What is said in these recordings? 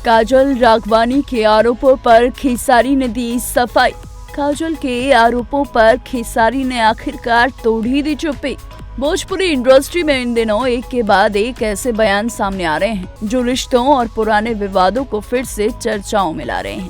काजल राघवानी के आरोपों पर खेसारी ने दी सफाई। काजल के आरोपों पर खेसारी ने आखिरकार तोड़ ही दी चुप्पी। भोजपुरी इंडस्ट्री में इन दिनों एक के बाद एक ऐसे बयान सामने आ रहे हैं जो रिश्तों और पुराने विवादों को फिर से चर्चाओं में ला रहे हैं।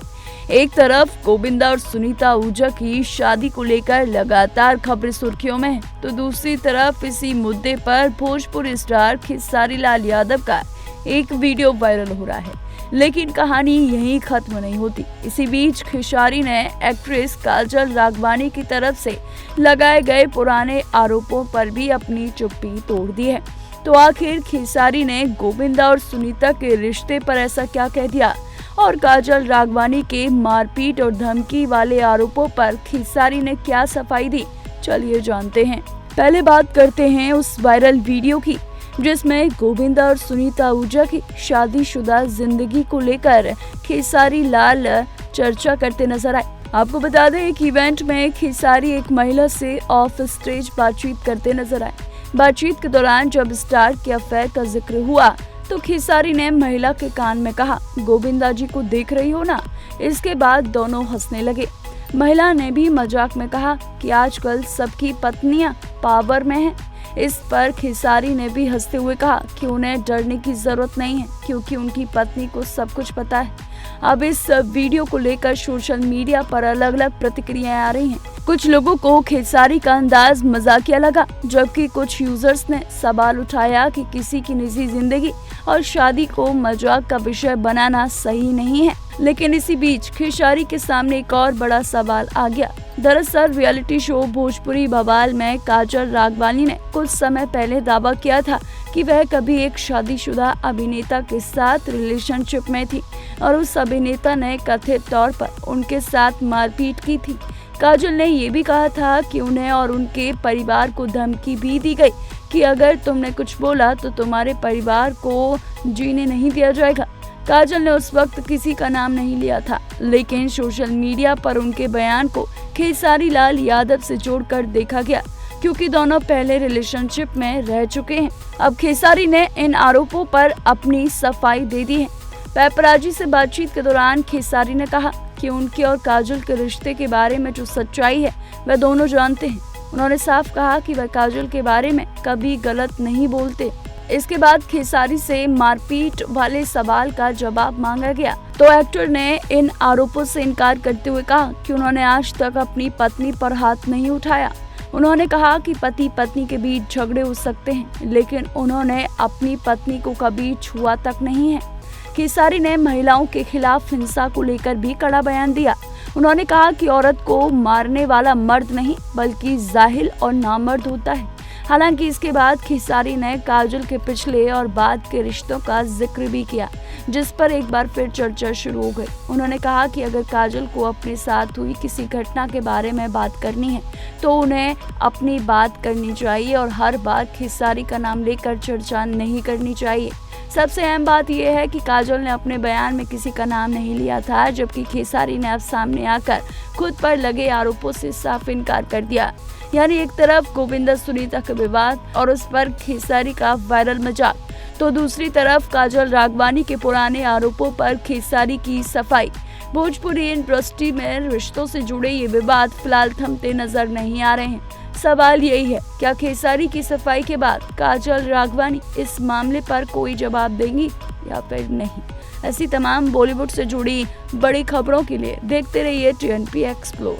एक तरफ गोविंदा और सुनीता आहूजा की शादी को लेकर लगातार खबरें सुर्खियों में है, तो दूसरी तरफ इसी मुद्दे पर भोजपुरी स्टार खेसारी लाल यादव का एक वीडियो वायरल हो रहा है। लेकिन कहानी यहीं खत्म नहीं होती। इसी बीच खेसारी ने एक्ट्रेस काजल राघवानी की तरफ से लगाए गए पुराने आरोपों पर भी अपनी चुप्पी तोड़ दी है। तो आखिर खेसारी ने गोविंदा और सुनीता के रिश्ते पर ऐसा क्या कह दिया और काजल राघवानी के मारपीट और धमकी वाले आरोपों पर खेसारी ने क्या सफाई दी, चलिए जानते हैं। पहले बात करते हैं उस वायरल वीडियो की जिसमें गोविंदा और सुनीता आहूजा की शादीशुदा जिंदगी को लेकर खेसारी लाल चर्चा करते नजर आए। आपको बता दें एक इवेंट में खेसारी एक महिला से ऑफ स्टेज बातचीत करते नजर आए। बातचीत के दौरान जब स्टार के अफेयर का जिक्र हुआ तो खेसारी ने महिला के कान में कहा, गोविंदा जी को देख रही हो ना। इसके बाद दोनों हंसने लगे। महिला ने भी मजाक में कहा कि आजकल सबकी पत्नियां पावर में हैं। इस पर खेसारी ने भी हंसते हुए कहा कि उन्हें डरने की जरूरत नहीं है क्योंकि उनकी पत्नी को सब कुछ पता है। अब इस वीडियो को लेकर सोशल मीडिया पर अलग अलग प्रतिक्रियाएं आ रही हैं। कुछ लोगों को खेसारी का अंदाज मजाकिया लगा, जबकि कुछ यूजर्स ने सवाल उठाया कि किसी की निजी जिंदगी और शादी को मजाक का विषय बनाना सही नहीं है। लेकिन इसी बीच खेसारी के सामने एक और बड़ा सवाल आ गया। दरअसल रियलिटी शो भोजपुरी बवाल में काजल राघवानी ने कुछ समय पहले दावा किया था कि वह कभी एक शादीशुदा अभिनेता के साथ रिलेशनशिप में थी और उस अभिनेता ने कथित तौर पर उनके साथ मारपीट की थी। काजल ने ये भी कहा था कि उन्हें और उनके परिवार को धमकी भी दी गई कि अगर तुमने कुछ बोला तो तुम्हारे परिवार को जीने नहीं दिया जाएगा। काजल ने उस वक्त किसी का नाम नहीं लिया था, लेकिन सोशल मीडिया पर उनके बयान को खेसारी लाल यादव से जोड़कर देखा गया क्योंकि दोनों पहले रिलेशनशिप में रह चुके हैं। अब खेसारी ने इन आरोपों पर अपनी सफाई दे दी है। पेपराजी से बातचीत के दौरान खेसारी ने कहा कि उनके और काजल के रिश्ते के बारे में जो सच्चाई है वह दोनों जानते हैं। उन्होंने साफ कहा कि वह काजल के बारे में कभी गलत नहीं बोलते। इसके बाद खेसारी से मारपीट वाले सवाल का जवाब मांगा गया तो एक्टर ने इन आरोपों से इनकार करते हुए कहा कि उन्होंने आज तक अपनी पत्नी पर हाथ नहीं उठाया। उन्होंने कहा कि पति पत्नी के बीच झगड़े हो सकते हैं, लेकिन उन्होंने अपनी पत्नी को कभी छुआ तक नहीं है। खेसारी ने महिलाओं के खिलाफ हिंसा को लेकर भी कड़ा बयान दिया। उन्होंने कहा कि औरत को मारने वाला मर्द नहीं बल्कि जाहिल और नामर्द होता है। हालांकि इसके बाद खेसारी ने काजल के पिछले और बाद के रिश्तों का जिक्र भी किया, जिस पर एक बार फिर चर्चा शुरू हो गई। उन्होंने कहा कि अगर काजल को अपने साथ हुई किसी घटना के बारे में बात करनी है तो उन्हें अपनी बात करनी चाहिए और हर बार खेसारी का नाम लेकर चर्चा नहीं करनी चाहिए। सबसे अहम बात यह है कि काजल ने अपने बयान में किसी का नाम नहीं लिया था, जबकि खेसारी ने अब सामने आकर खुद पर लगे आरोपों से साफ इनकार कर दिया। यानी एक तरफ गोविंदा सुनीता का विवाद और उस पर खेसारी का वायरल मजाक, तो दूसरी तरफ काजल राघवानी के पुराने आरोपों पर खेसारी की सफाई। भोजपुरी इंडस्ट्री में रिश्तों से जुड़े ये विवाद फिलहाल थमते नजर नहीं आ रहे हैं। सवाल यही है, क्या खेसारी की सफाई के बाद काजल राघवानी इस मामले पर कोई जवाब देंगी या फिर नहीं? ऐसी तमाम बॉलीवुड से जुड़ी बड़ी खबरों के लिए देखते रहिए TNP एक्सप्लोर।